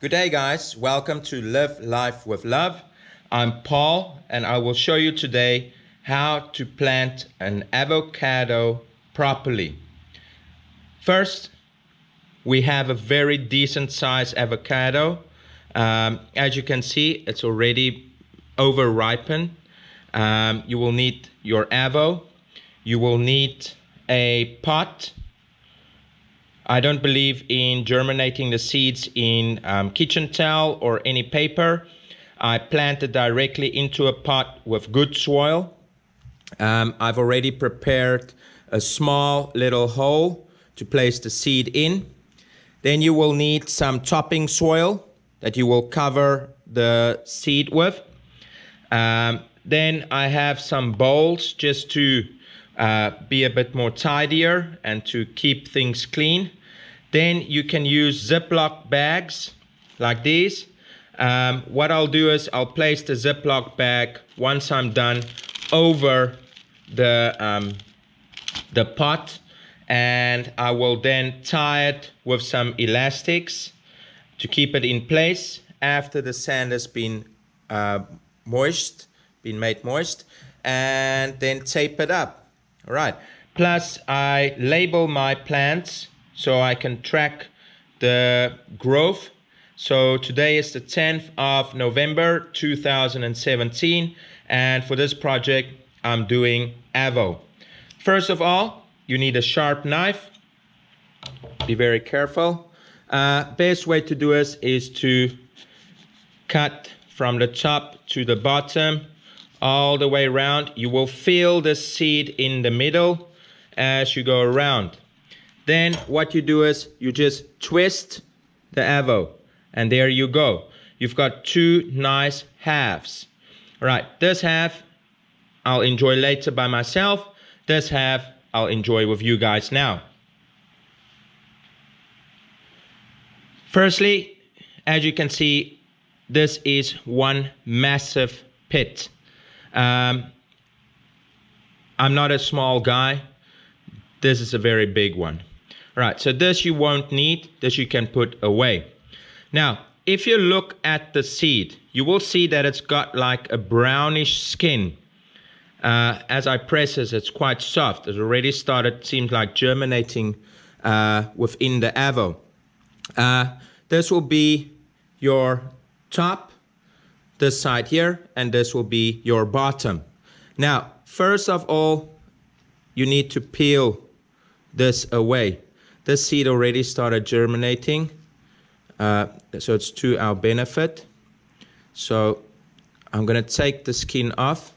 Good day, guys. Welcome to Live Life with Love. I'm Paul, and I will show you today how to plant an avocado properly. First, we have a very decent sized avocado. As you can see, it's already over ripened. You will need your avo. You will need a pot. I don't believe in germinating the seeds in kitchen towel or any paper. I plant it directly into a pot with good soil. I've already prepared a small little hole to place the seed in. Then you will need some topping soil that you will cover the seed with. Then I have some bowls just to be a bit more tidier and to keep things clean. Then you can use Ziploc bags like these. What I'll do is I'll place the Ziploc bag once I'm done over the pot, and I will then tie it with some elastics to keep it in place after the sand has been made moist, and then tape it up. All right. Plus I label my plants so I can track the growth. So today is the 10th of November 2017, and for this project I'm doing avo. First of all, you need a sharp knife. Be very careful. Best way to do this is to cut from the top to the bottom all the way around. You will feel the seed in the middle as you go around. Then what you do is you just twist the avo, and there you go. You've got two nice halves. All right, this half I'll enjoy later by myself. This half I'll enjoy with you guys now. Firstly, as you can see, this is one massive pit. I'm not a small guy. This is a very big one. Right, so this you won't need, this you can put away. Now, if you look at the seed, you will see that it's got like a brownish skin. As I press this, it's quite soft. It's already started, seems like germinating within the avo. This will be your top, this side here, and this will be your bottom. Now, first of all, you need to peel this away. This seed already started germinating, so it's to our benefit. So I'm going to take the skin off.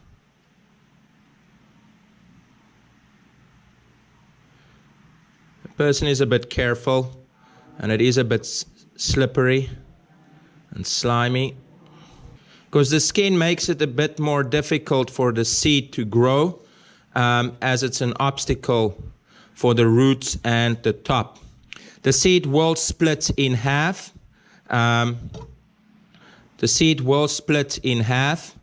The person is a bit careful, and it is a bit slippery and slimy, because the skin makes it a bit more difficult for the seed to grow, as it's an obstacle for the roots and the top. The seed will split in half. The seed will split in half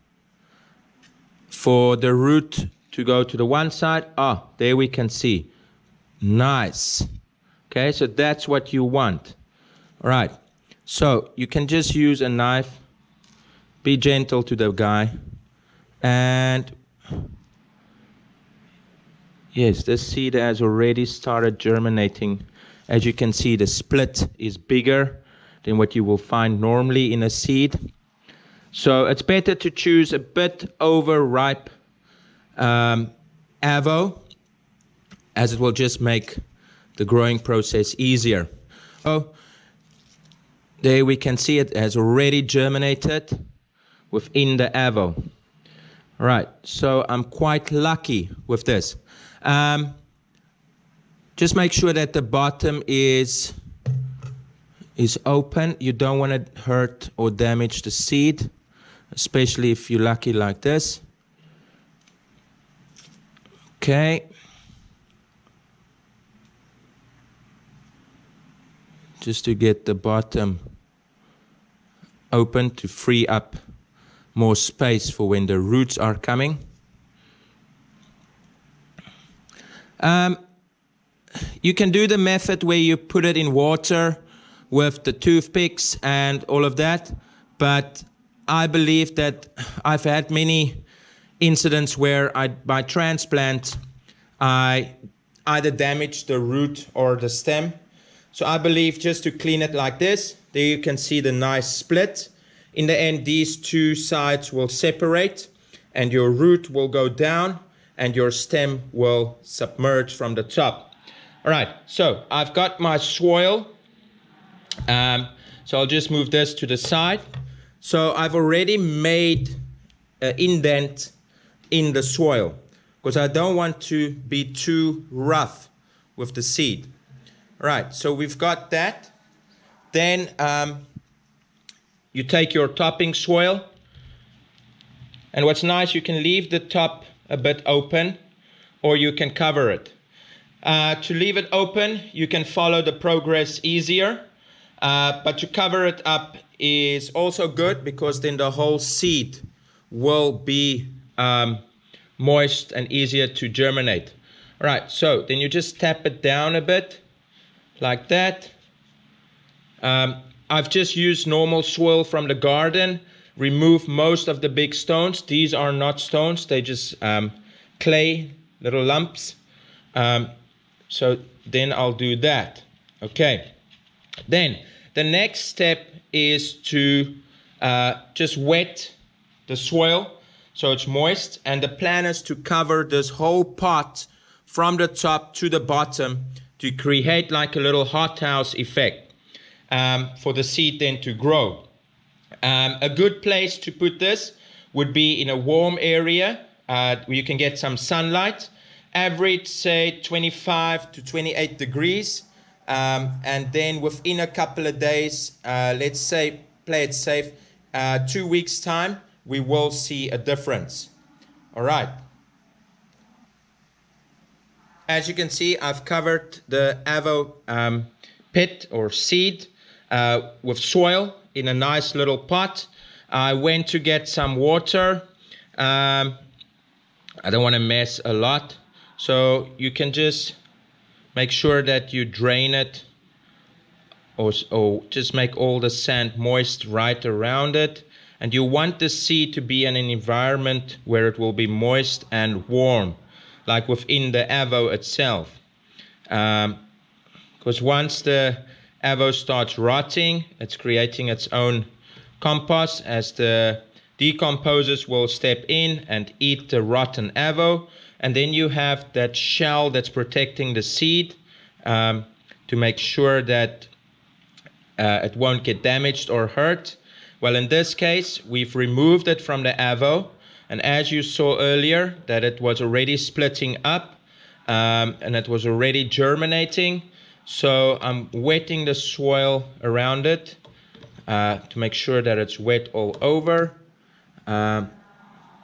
for the root to go to the one side. Ah, there we can see. Nice. Okay, so that's what you want. All right, so you can just use a knife. Be gentle to the guy. And yes, this seed has already started germinating. As you can see, the split is bigger than what you will find normally in a seed. So it's better to choose a bit overripe avo, as it will just make the growing process easier. Oh, there we can see it has already germinated within the avo. All right, so I'm quite lucky with this. Just make sure that the bottom is open. You don't want to hurt or damage the seed, especially if you're lucky like this. Okay. Just to get the bottom open to free up more space for when the roots are coming. You can do the method where you put it in water with the toothpicks and all of that. But I believe that I've had many incidents where by transplant, I either damaged the root or the stem. So I believe just to clean it like this, there you can see the nice split. In the end, these two sides will separate and your root will go down and your stem will submerge from the top. All right, so I've got my soil. So I'll just move this to the side. So I've already made an indent in the soil because I don't want to be too rough with the seed. All right, so we've got that. Then you take your topping soil, and what's nice, you can leave the top a bit open or you can cover it. To leave it open, you can follow the progress easier, but to cover it up is also good because then the whole seed will be moist and easier to germinate. All right, so then you just tap it down a bit like that. I've just used normal soil from the garden, remove most of the big stones. These are not stones, they just clay, little lumps. So then I'll do that. Okay. Then the next step is to just wet the soil so it's moist. And the plan is to cover this whole pot from the top to the bottom to create like a little hothouse effect for the seed then to grow. A good place to put this would be in a warm area where you can get some sunlight. Average, say, 25 to 28 degrees. And then within a couple of days, let's say, play it safe, 2 weeks' time, we will see a difference. All right. As you can see, I've covered the avo pit or seed with soil in a nice little pot. I went to get some water. I don't want to mess a lot. So you can just make sure that you drain it or just make all the sand moist right around it. And you want the seed to be in an environment where it will be moist and warm, like within the avo itself. Because once the avo starts rotting, it's creating its own compost as the decomposers will step in and eat the rotten avo. And then you have that shell that's protecting the seed to make sure that it won't get damaged or hurt. Well, in this case, we've removed it from the avo. And as you saw earlier, that it was already splitting up and it was already germinating. So I'm wetting the soil around it to make sure that it's wet all over.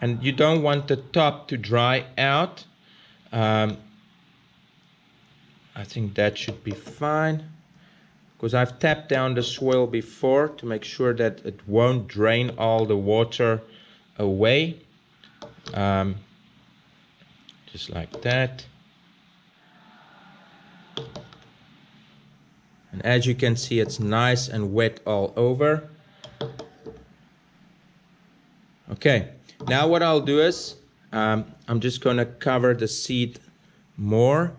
And you don't want the top to dry out. I think that should be fine. Because I've tapped down the soil before to make sure that it won't drain all the water away. Just like that. And as you can see, it's nice and wet all over. Okay, now what I'll do is I'm just going to cover the seed more.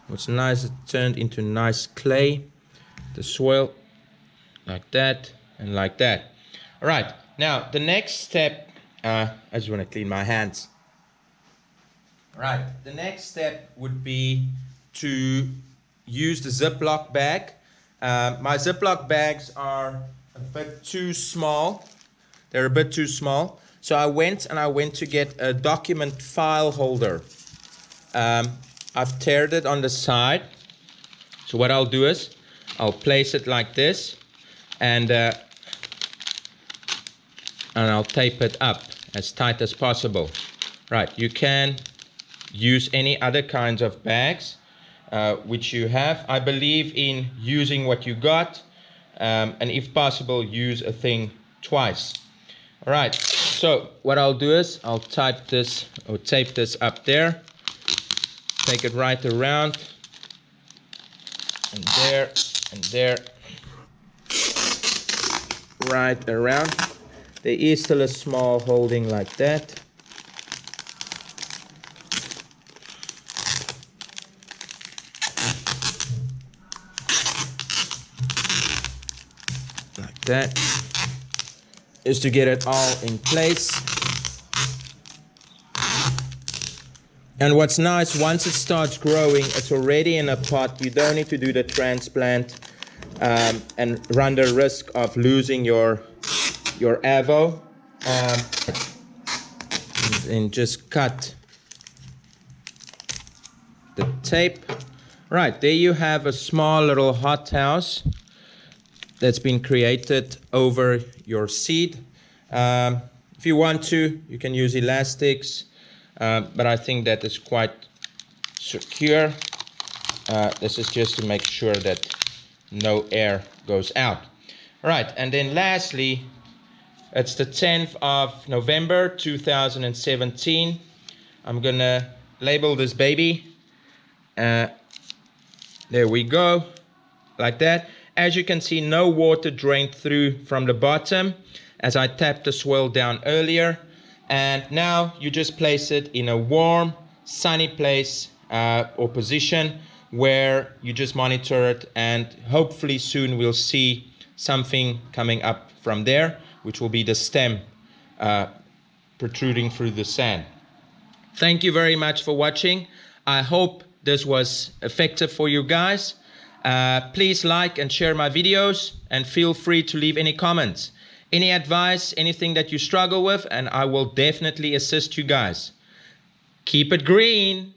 What's nice, it turned into nice clay, the soil, like that and like that. All right, now the next step, I just want to clean my hands. All right, the next step would be to use the Ziploc bag. My Ziploc bags are a bit too small. They're a bit too small. So I went to get a document file holder. I've teared it on the side. So what I'll do is I'll place it like this and I'll tape it up as tight as possible. Right, you can use any other kinds of bags which you have. I believe in using what you got and if possible use a thing twice. All right, so what I'll do is I'll tape this up there. Take it right around and there, and there, right around. There is still a small holding like that. Like that. Is to get it all in place. And what's nice, once it starts growing, it's already in a pot. You don't need to do the transplant and run the risk of losing your avo. And just cut the tape. Right, there you have a small little hothouse that's been created over your seed. If you want to, you can use elastics, but I think that is quite secure. This is just to make sure that no air goes out. Right, and then lastly, it's the 10th of November 2017. I'm gonna label this baby. There we go, like that. As you can see, no water drained through from the bottom as I tapped the soil down earlier. And now you just place it in a warm, sunny place or position where you just monitor it, and hopefully soon we'll see something coming up from there, which will be the stem protruding through the sand. Thank you very much for watching. I hope this was effective for you guys. Please like and share my videos, and feel free to leave any comments, any advice, anything that you struggle with, and I will definitely assist you guys. Keep it green.